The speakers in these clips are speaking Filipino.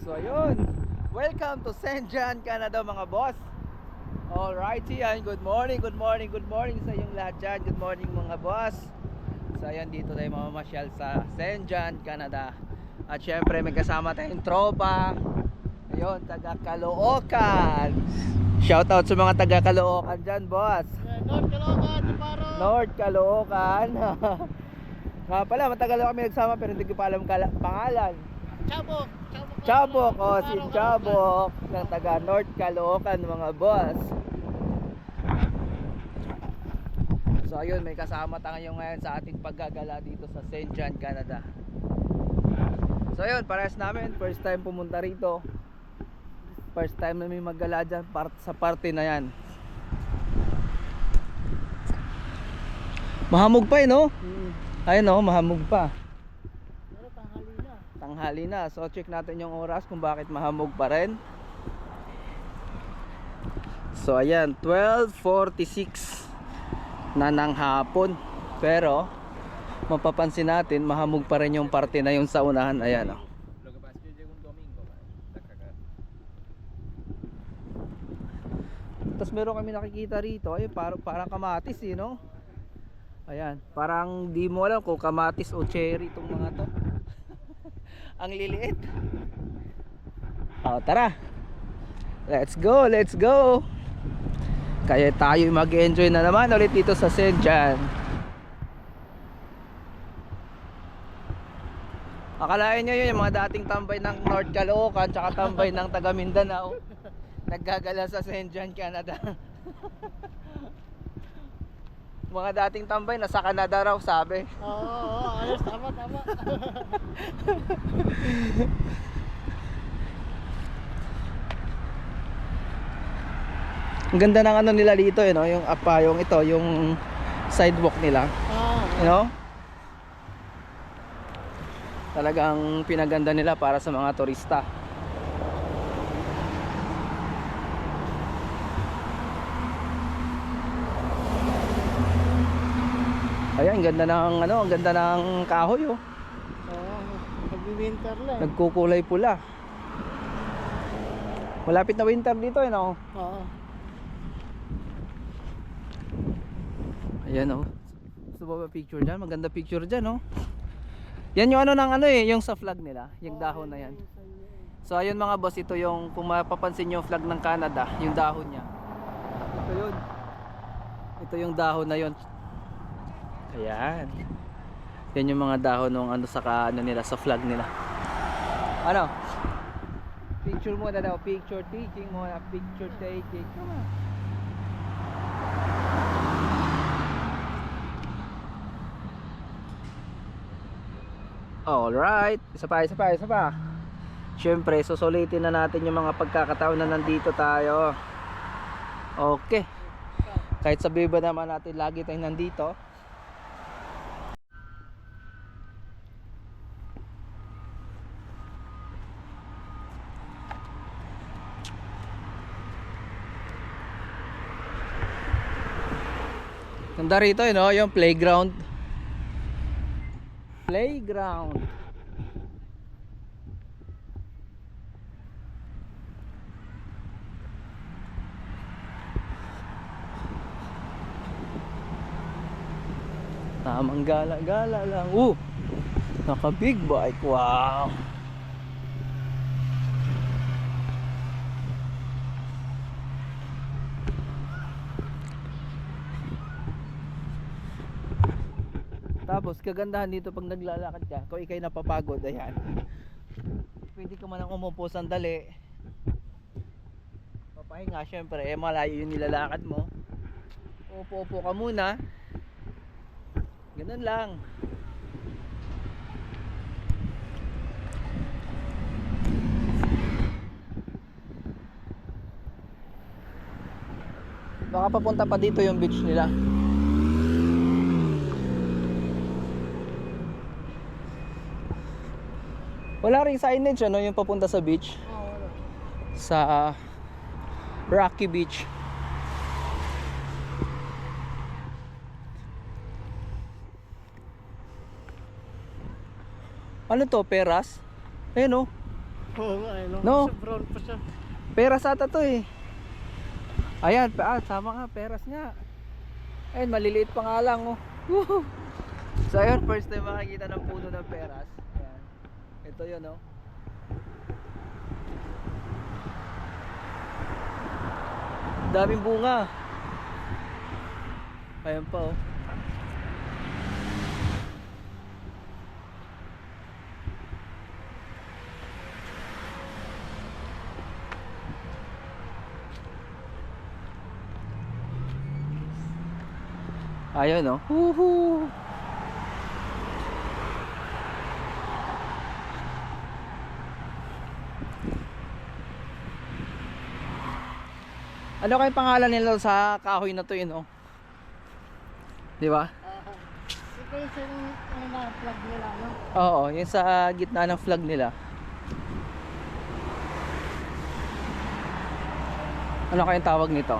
So ayun, welcome to St. John, Canada mga boss. Alright, yan, good morning sa inyong lahat dyan. Good morning mga boss. So ayan, dito tayo mamamasyal sa St. John, Canada. At syempre may kasama tayong tropa. Ayun, taga Caloocan. Shoutout sa mga taga Caloocan dyan, boss. North Caloocan, Chaparro. North Caloocan. Nga pala, matagal na kami nagsama pero hindi ko pa alam pangalan. Chabok. Chabok, si Chabok ng taga North Caloocan mga boss. So ayun, may kasama tayo ngayon sa ating paggagala dito sa St. John, Canada. So ayun, parehas namin, first time pumunta rito. First time namin maggala dyan sa party na yan. Mahamog pa no? Ayun o, mahamog pa. Pero Tanghali na. So check natin yung oras kung bakit mahamog pa rin. So ayan, 12:46 na ng hapon. Pero mapapansin natin mahamog pa rin yung parte na yung sa unahan. Ayan o. Tapos meron kami nakikita rito, ay parang kamatis no? Ayan, parang di mo alam kung kamatis o cherry itong mga to. Ang liliit. Tara. Let's go. Kaya tayo mag-enjoy na naman ulit dito sa St. John. Akalain nyo yun yung mga dating tambay ng North Caloocan tsaka tambay ng taga Mindanao naggagala sa St. John, Canada. Mga dating tambay nasa Canada raw sabi. Oo, ayos, tama. Ang ganda ng ano nila dito no? Yung yung ito, yung sidewalk nila. You know? Talagang pinaganda nila para sa mga turista. Ayan, ang ganda ng kahoy oh. Oo, nag-winter lang. Nagkukulay pula. Malapit na winter dito no? Oo. Ayan oh. Gusto ba picture dyan? Maganda picture dyan oh. Yan yung yung sa flag nila, yung dahon na yan. So ayun mga boss, ito yung kung mapapansin yung flag ng Canada, yung dahon niya. Ito yun. Ito yung dahon na yun. Ayan. Yan yung mga dahon ng sa nila sa flag nila. Ano? Picture muna daw, picture taking muna, picture taking. Come on. Alright, isa pa. Siyempre, susulitin na natin yung mga pagkakataon na nandito tayo. Okay. Kahit sabihin ba naman natin lagi tayong nandito. Ganda rito yung playground. Tamang gala-gala lang. Naka big bike. Wow. Tapos kagandahan dito pag naglalakad ka, kung ikay napapagod, ayan. Pwede ka manang umupo sandali. Papahinga syempre, malayo yung nilalakad mo. Upo-upo ka muna. Ganun lang. Baka papunta pa dito yung beach nila. Wala ring signage yung papunta sa beach. Wala. Sa Rocky Beach. Ano to, peras? Ayun oh. Oo nga, eh, no? No? Sa brown pa siya. Peras ata to eh. Ayan, tama nga, peras nga. Ayun, maliliit pa nga lang oh. Woohoo! So ayun, first time makakita ng puno ng peras. Ayan. Ito yun oh. Daming bunga. Ayan pa oh. Ayun oh. Woohoo! Ano kayong pangalan nila sa kahoy na to yun oh? Di ba? Ito yung na-plug nila, no? Oo, yung sa gitna ng flag nila. Ano kayong tawag nito?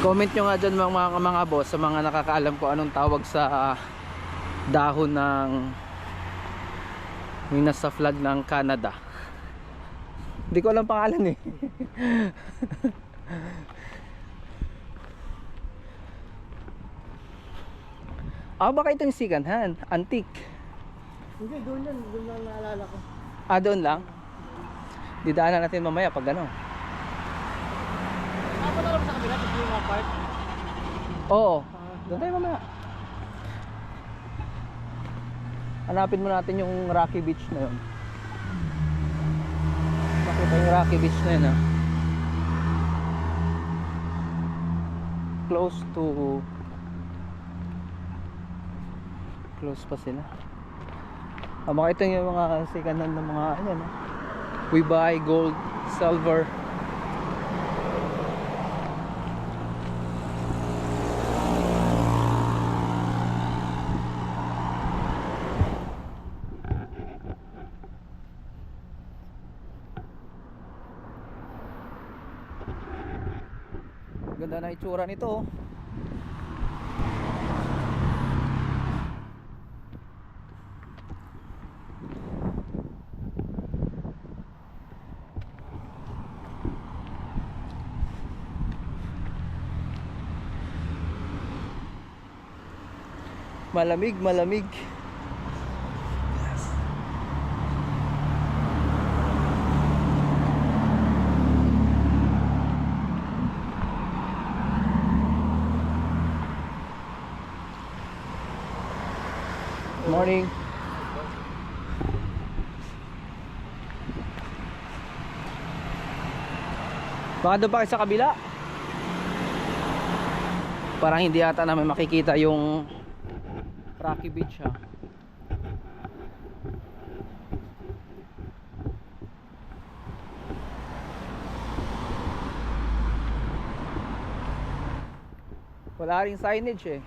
Comment nyo nga dyan mga boss sa mga nakakaalam ko anong tawag sa dahon ng yung nasa flag ng Canada. Hindi ko alam pangalan eh. Baka ito yung second hand, antique. Hindi, doon yan. Doon lang naalala ko. Doon lang. Didaanan natin mamaya pag ano. Ako na lang sa kabila, tapos yung mga part. Oo, doon tayo mamaya. Hanapin mo natin yung Rocky Beach na yun. Makita yung Rocky Beach na yun close pa sila. Makita nyo yung mga second hand ng mga ano, no? We buy gold, silver. Ganda na itsura nito oh. Malamig, malamig. Morning. Baka doon pa kayo sa kabila. Parang hindi ata namin makikita yung Rocky Beach ha. Wala ring signage eh.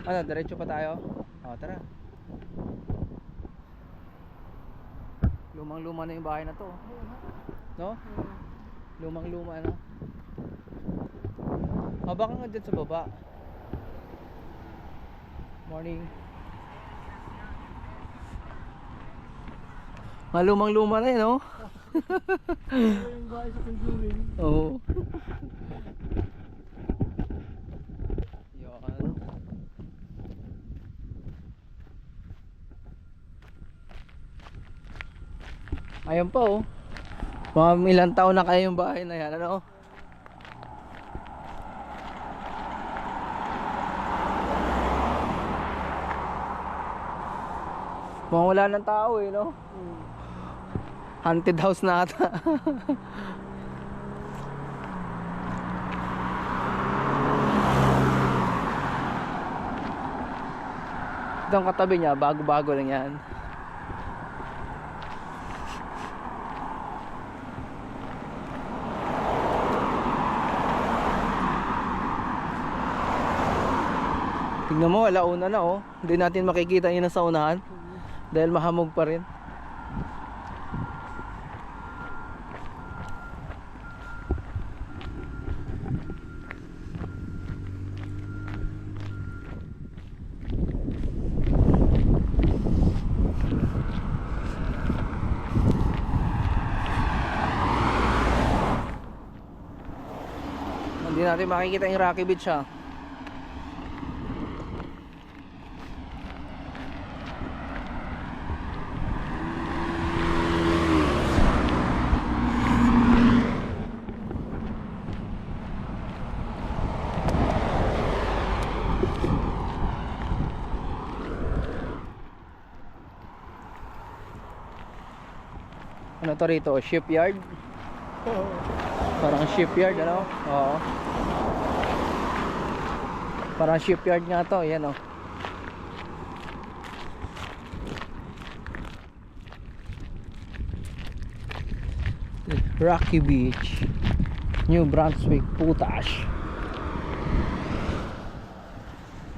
Ano, diretso pa tayo? Tara. Lumang-luma na yung bahay na to. No? Lumang-luma no? Baka nga dyan sa baba. Morning. Malumang-luma na yun, no? Yung bahay sa conjuring. Oo. Yan. Ayan pa oh. Mga ilang taon na kayo yung bahay na yan, ano? Mukhang wala ng tao eh, no? Haunted house na ata. Itong katabi niya, bago-bago lang yan. Tingnan mo, alauna na oh. Hindi natin makikita yun sa unahan dahil mahamog pa rin. Hindi natin makikita yung Rocky Beach ha. Ano to rito? Shipyard? Parang shipyard ano? Oo. Parang shipyard nga to, yan oh. Rocky Beach, New Brunswick, Putash.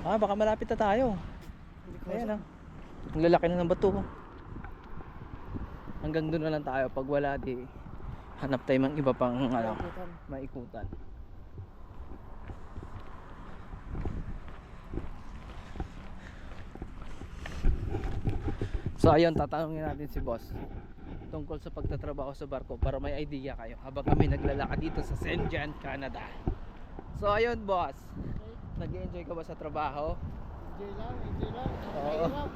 Baka malapit na tayo. Ayan ah. Ang lalaki na ng bato. Hanggang doon na lang tayo. Pag wala di hanap tayo ng iba pang ano, maikutan. So ayun, tatanungin natin si boss tungkol sa pagtatrabaho sa barko para may idea kayo habang kami naglalakad dito sa St. John, Canada. So ayun boss, nag-enjoy ka ba sa trabaho? Enjoy lang, enjoy lang. Oo. Mahirap.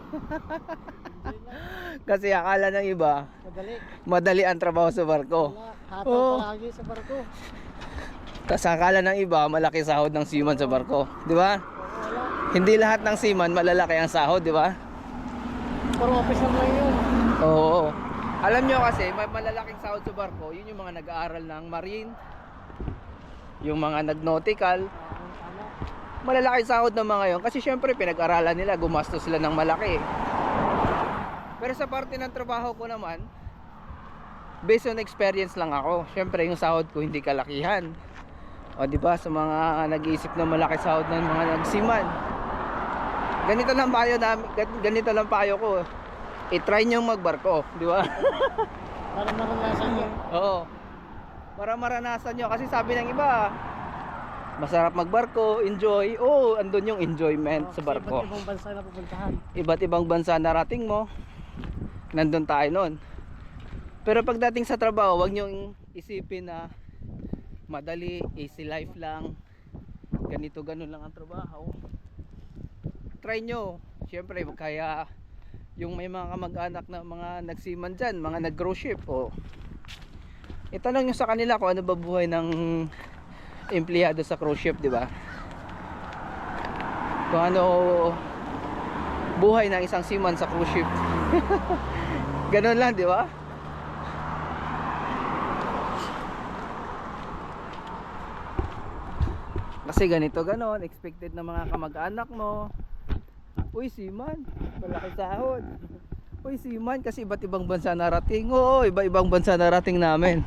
Enjoy lang. Kasi akala ng iba Madali. madali ang trabaho sa barko. Wala. Hataw Oo. palagi sa barko. Tapos akala ng iba malaki sahod ng seaman sa barko, di ba? Wala. Hindi lahat ng seaman malalaki ang sahod, di ba? Pero official lang yun. Oo. Alam nyo kasi, may malalaking sahod sa barko, yun yung mga nag-aaral ng marine, yung mga nag-nautical. Tama. Malalaki sahod ng mga yun kasi syempre pinag-aralan nila, gumastos sila ng malaki. Pero sa parte ng trabaho ko naman, based on experience lang ako. Syempre yung sahod ko hindi kalakihan. O di ba, sa mga nag-iisip na malaki sahod ng mga nagsiman, ganito lang payo namin, ganito lang payo ko. I-try nyo magbarko, di ba? Para maranasan yun. Oo. Para maranasan nyo kasi sabi ng iba, masarap magbarko, enjoy. Oo, andun yung enjoyment sa barko. Iba't ibang bansa na pupuntahan. Iba't ibang bansa narating mo, nandun tayo nun. Pero pagdating sa trabaho, wag nyo isipin na madali, easy life lang, ganito ganun lang ang trabaho. Try nyo. Siyempre kaya yung may mga kamag-anak na mga nagsiman dyan, mga nag-cruise ship, itanong nyo sa kanila kung ano ba buhay ng empleyado sa cruise ship, di ba? Kung ano buhay ng isang seaman sa cruise ship. Ganun lang, di ba? Kasi ganito ganon, expected na mga kamag-anak mo. Uy, seaman, malaki sahod. Uy, seaman, kasi iba't ibang bansa narating. Oo, iba-ibang bansa narating namin.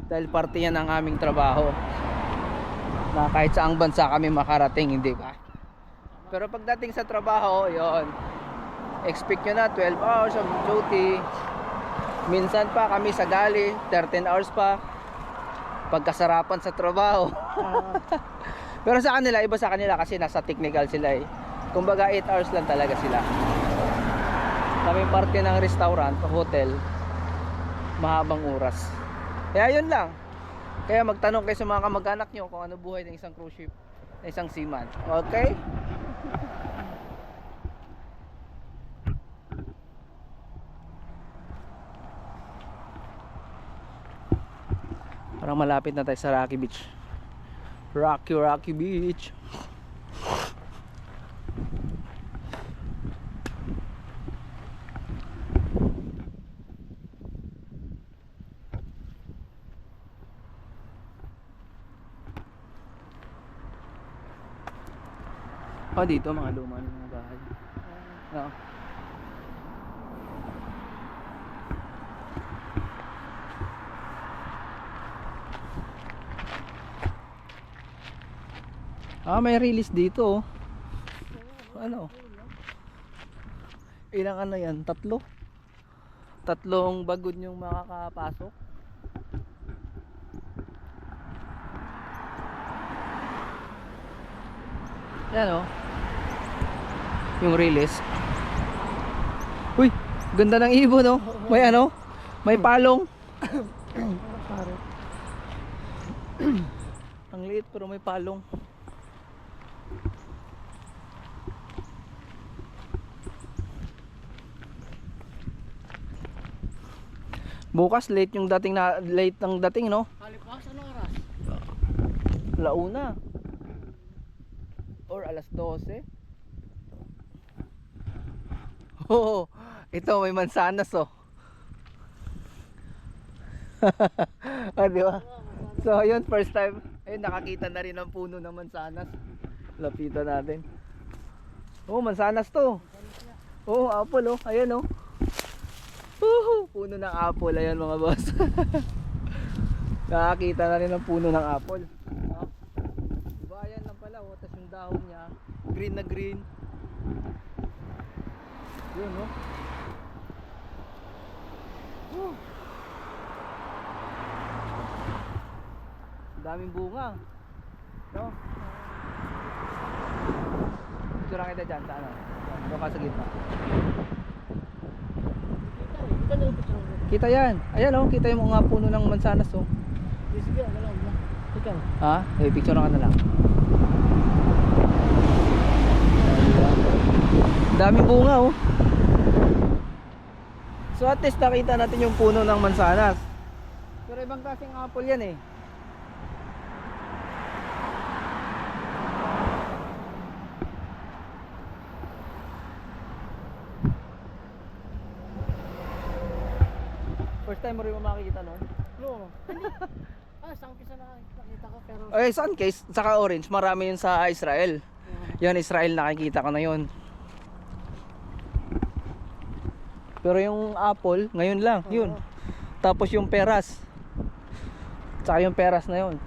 Dahil parte yan ng aming trabaho. Na kahit saang bansa kami makarating, hindi ba? Pero pagdating sa trabaho, yon, expect nyo na 12 hours of duty. Minsan pa kami sa gali, 13 hours pa. Pagkasarapan sa trabaho. Pero sa kanila, iba sa kanila kasi nasa technical sila eh. Kumbaga 8 hours lang talaga sila. Kami parte ng restaurant o hotel, mahabang oras. Kaya yun lang. Kaya magtanong kayo sa mga kamag-anak nyo kung ano buhay ng isang cruise ship, ng isang seaman. Okay? Parang malapit na tayo sa Rocky Beach. Rocky Beach. Dito mga luma ng mga bahay. No. May release dito. Ano? Ilang ano yan? Tatlo? Tatlong bagod yung makakapasok. Yan oh. Yung release. Uy, ganda ng ibon no? May ano? May palong. Ang liit pero may palong. Bukas late yung dating na late ng dating, no? Halipas, ano oras? Launa or alas 12. Oh, ito may mansanas oh. Ah, di ba? So ayun, first time. Ayun, nakakita na rin ng puno ng mansanas. Lapitan natin. Oh, mansanas to. Oh, apple oh. Ayan oh. Puno ng apple. Ayan mga boss. Nakakita na rin ng puno ng apple. Oh. Diba, ayan lang pala oh. Tapos yung dahon niya, green na green. Yun oh. Woo. Daming bunga. No? Picture kita dyan sa ano? Doon ka sa gitna. Kita na yung picture mo. Kita yan. Ayan oh, kita yung mga puno ng mansanas oh. Sige, wala mo. Ikaw. Ha? Eh, picture ka na lang. Daming bunga oh. So at least nakita natin yung puno ng mansanas. Pero ibang klaseng apple yan eh. First time mo rin makikita nun? No. Sa umpisa na nakita ko pero Eh, saan case? Saka orange, marami yun sa Israel. Yan, Israel nakikita ko na yun. Pero yung apple, ngayon lang, yun. Tapos yung peras. Saka yung peras na yun.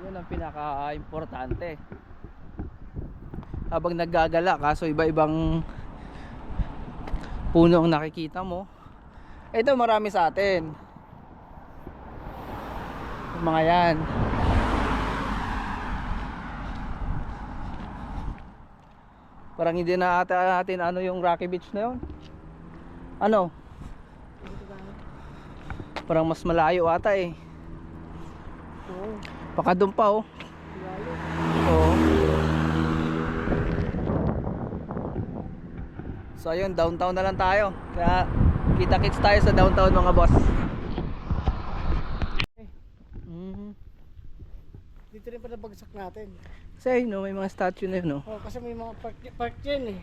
Yun ang pinaka-importante. Habang naggagala, kaso iba-ibang puno ang nakikita mo. Ito marami sa atin. Yung mga yan. Parang hindi na ata natin ano yung Rocky Beach na yun. Ano? Parang mas malayo ata eh. Oo. Baka doon pa oh. Layo. Oo. So ayun, downtown na lang tayo. Kaya kita-kits tayo sa downtown mga boss. Dito rin pala bagsak natin. Kasi ayun, no, may mga statue na yun no? Oh, kasi may mga park dyan eh.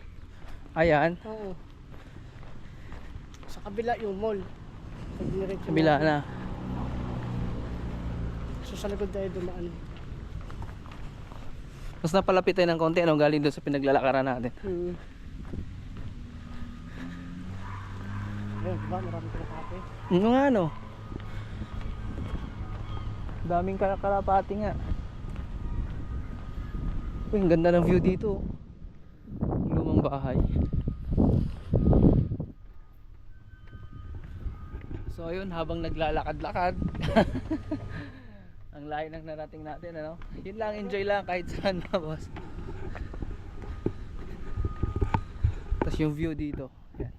Ayan, Oo. Sa kabila yung mall. Pag diretso kabila natin. na. So sa likod tayo dumaan. Mas napalapit tayo ng konti, ano, galing doon sa pinaglalakaran natin. Ayun, diba? Marami ka na kape. Ano nga no? Daming kalapati nga. Uy, ang ganda ng view dito. Lumang bahay. So ayun, habang naglalakad-lakad ang layo ng narating natin, ano? Yun lang, enjoy lang kahit saan na boss. Tapos yung view dito. Yan.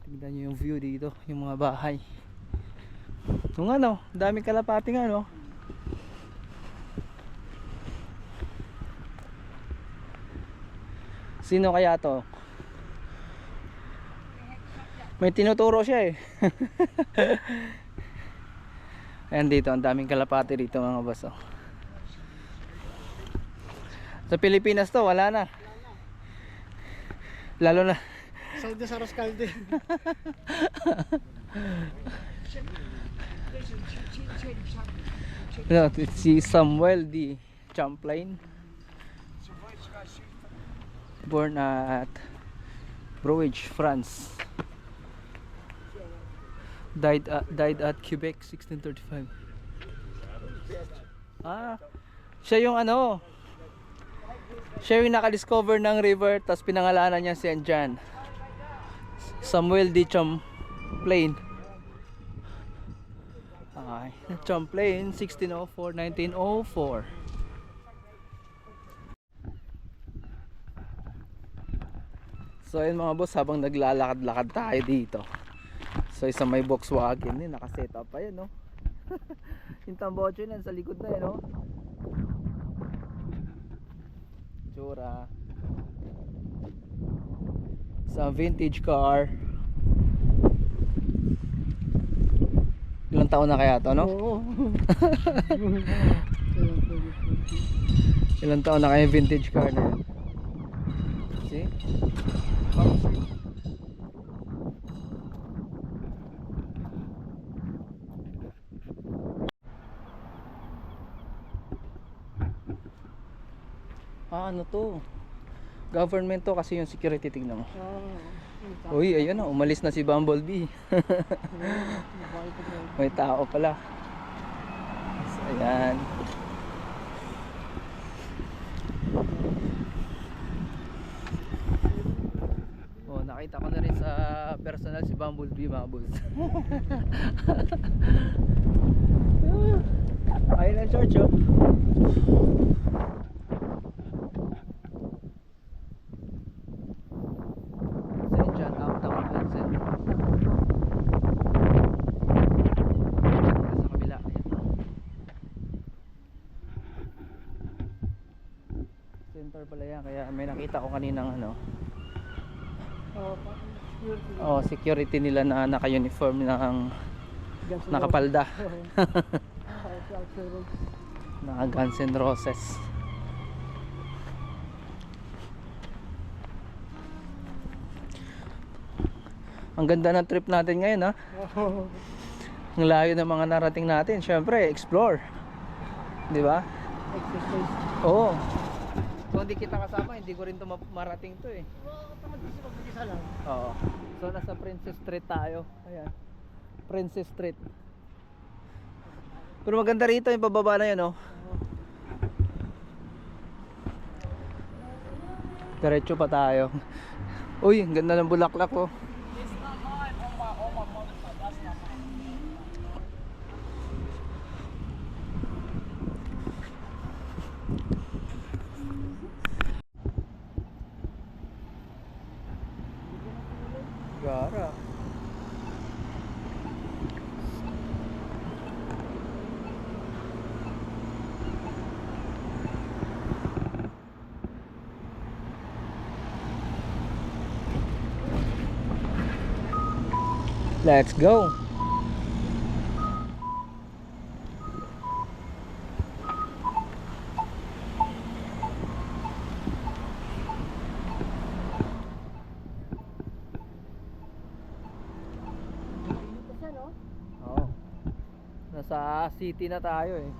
Tignan nyo yung view dito, yung mga bahay. Yung ano, daming kalapati nga no. Sino kaya to? May tinuturo siya eh. Ayan dito, ang daming kalapati dito mga boss oh. Sa Pilipinas to, wala na. Lalo na Saudi sa Roscalde. no, si Samuel D. Champlain, born at Brouage, France. Died at Quebec 1635. Ah, siya yung ano, siya yung nakadiscover ng river, tapos pinangalanan niya Saint John. Samuel D. Champlain. Okay. Champlain 1604-1904. So ayun mga boss, habang naglalakad-lakad tayo dito. So isang may Volkswagen din, nakaset up pa yun, no? Yung tambocho yan sa likod na yun, no? Tsura. Sa vintage car. Ilang taon na kaya to, no? Oo. Ilang taon na kaya yung vintage car na yan? See? Ano to? Government to kasi yung security, tignan mo. Uy, ayun na, umalis na si Bumblebee. May tao pala. So, ayan. Oh, nakita ko na rin sa personal si Bumblebee, mga boss. Ayun ang church, oh. St. John, Uptown, Vincent. Sa kabila, ayan. Center pala yan, kaya may nakita ko kaninang ano. Oh, security nila na naka-uniform ng nakapalda. Naka Guns N' Roses. Ang ganda ng trip natin ngayon, ha? Ang layo ng mga narating natin. Syempre, explore. Di ba? Exercise. Oo. Kung hindi kita kasama, hindi ko rin to marating to, eh. Mag-isa lang. Oo. So nasa Princess Street tayo. Ayan. Princess Street. Pero maganda rito yung pababa na yun, oh. Diretso pa tayo. Uy, ang ganda ng bulaklak, oh. Gara. Let's go. Oh. Nasa city na tayo, eh.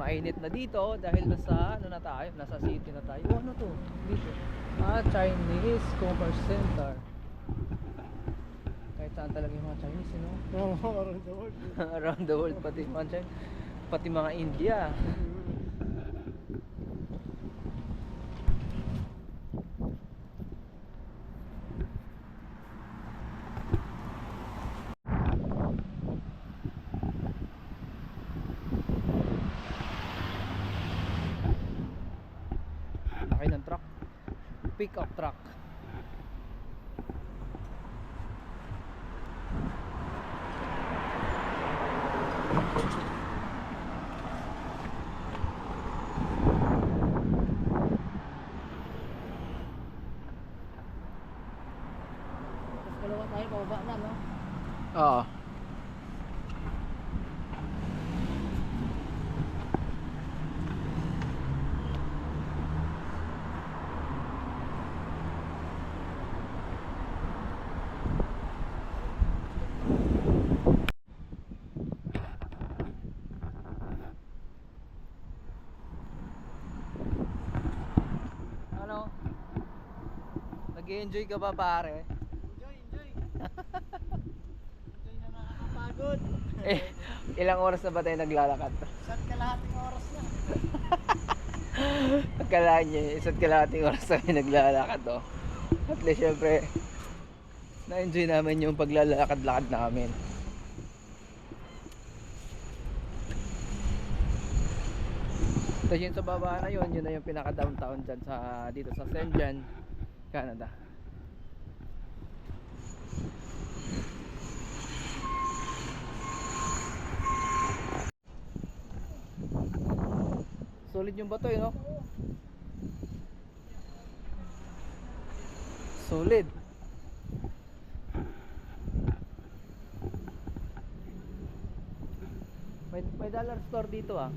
Mainit na dito dahil nasa ano na tayo, nasa city na tayo. Oh, ano to? Dito. Chinese Commerce Center. Kahit saan talaga yung mga Chinese, you know? Around the world. Around the world, pati mga Chinese, pati mga India. Laki ng truck. Pick up truck. Tapos dalawa tayo, pababa na, no? Oo. Ano? Nag-enjoy ka ba, pare? Enjoy. Enjoy na nakakapagod. Eh, ilang oras na ba tayo naglalakad? Isa't kalahating oras na. Pagkalaan nyo, isa't kalahating oras tayo naglalakad, oh. At least, syempre, na-enjoy namin yung paglalakad-lakad namin. Tapos yun sa baba na yun na yung pinaka downtown dyan sa, dito sa Saint John, Canada. Solid yung bato no? Solid. May dollar store dito ah.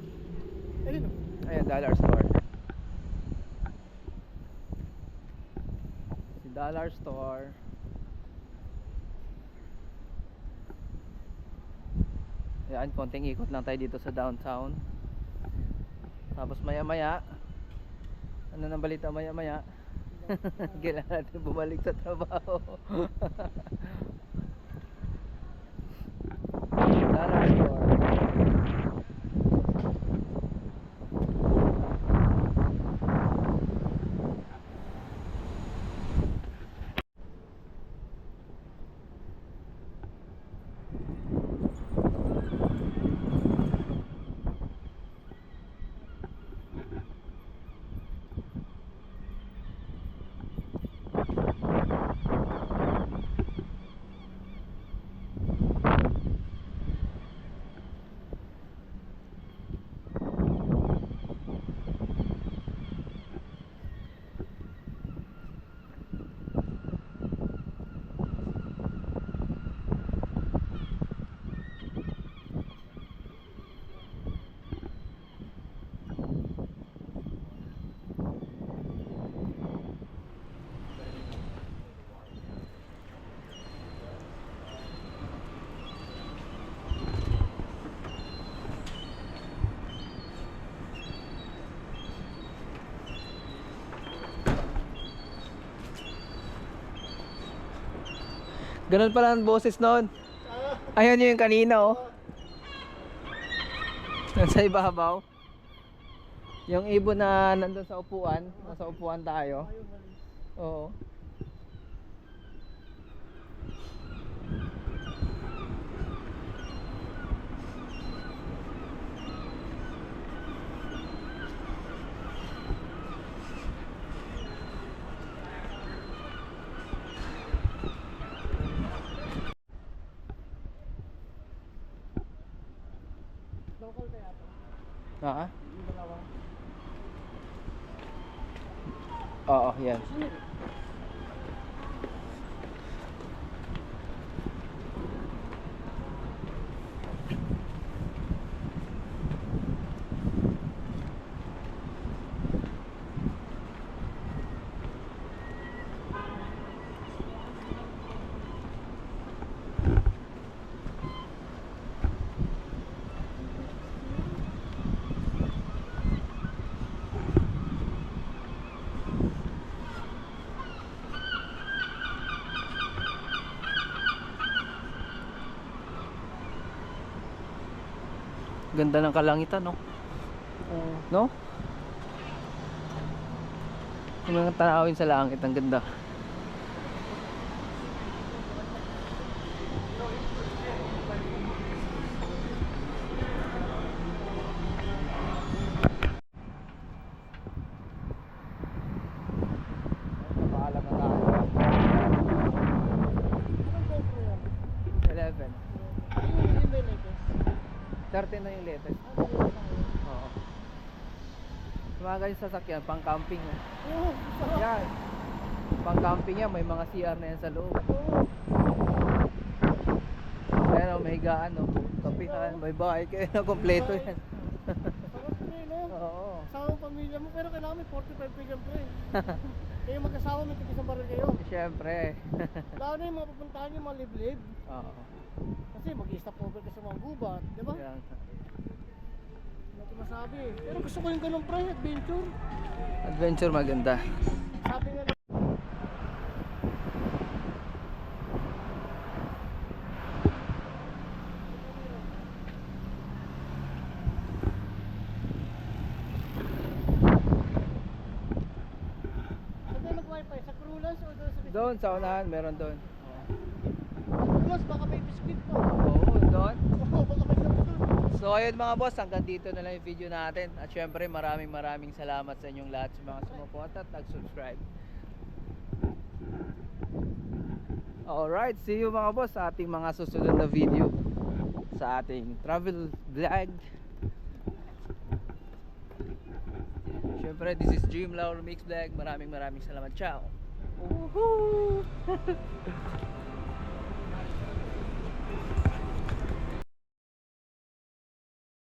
Ayun. Ayan, dollar store. Si dollar store. Ayan, konting ikot lang tayo dito sa downtown. Tapos maya maya, ano nang balita maya maya? Kailangan natin bumalik sa trabaho. Dollar store. Ganun pala ang boses noon. Ayun yung kanina oh. Nasa ibabaw. Yung ibon na nandun sa upuan. Nasa upuan tayo. Oo. Local kaya to. Ah? Yung dalawa. Oo, yan. Ganda ng kalangitan, no? No? Yung mga tanawin sa langit, ang ganda. Paalam na tayo. Anong GoPro yan? 11. Yung may latest. 13 na yung latest. Oo. Yung mga ganyan sasakyan, pang camping. Oo, sarap. Yan. Pang camping yan, may mga CR na yan sa loob. Ayan o, may higaan o. Kapihan, may bahay kayo na kompleto yan. Sarap na yun, no? Oo. Kasama ang pamilya mo, pero kailangan may 45 pigan to eh. Kayo mag-asawa, may tigisang baril kayo. Siyempre. Lalo na yung mga pupuntahan yung mga liblib. Oo. Kasi mag-stop over ka sa mga gubat, di ba? Yan. Hindi natin masabi eh. Pero gusto ko yung ganun pre, adventure. Adventure maganda. Sabi nga na, saan tayo mag-wifi? Sa Crulas o doon sa Biscuit? Doon, sa unahan, meron doon. Crulas, baka may biscuit pa. Oo, doon. Oo, baka may biscuit doon. So ayun mga boss, hanggang dito na lang yung video natin. At syempre maraming salamat sa inyong lahat sa mga sumuporta at nag-subscribe. Alright, see you mga boss sa ating mga susunod na video sa ating travel vlog. Syempre, this is Dream Lauro Mix Vlog. Maraming salamat. Ciao. Woohoo!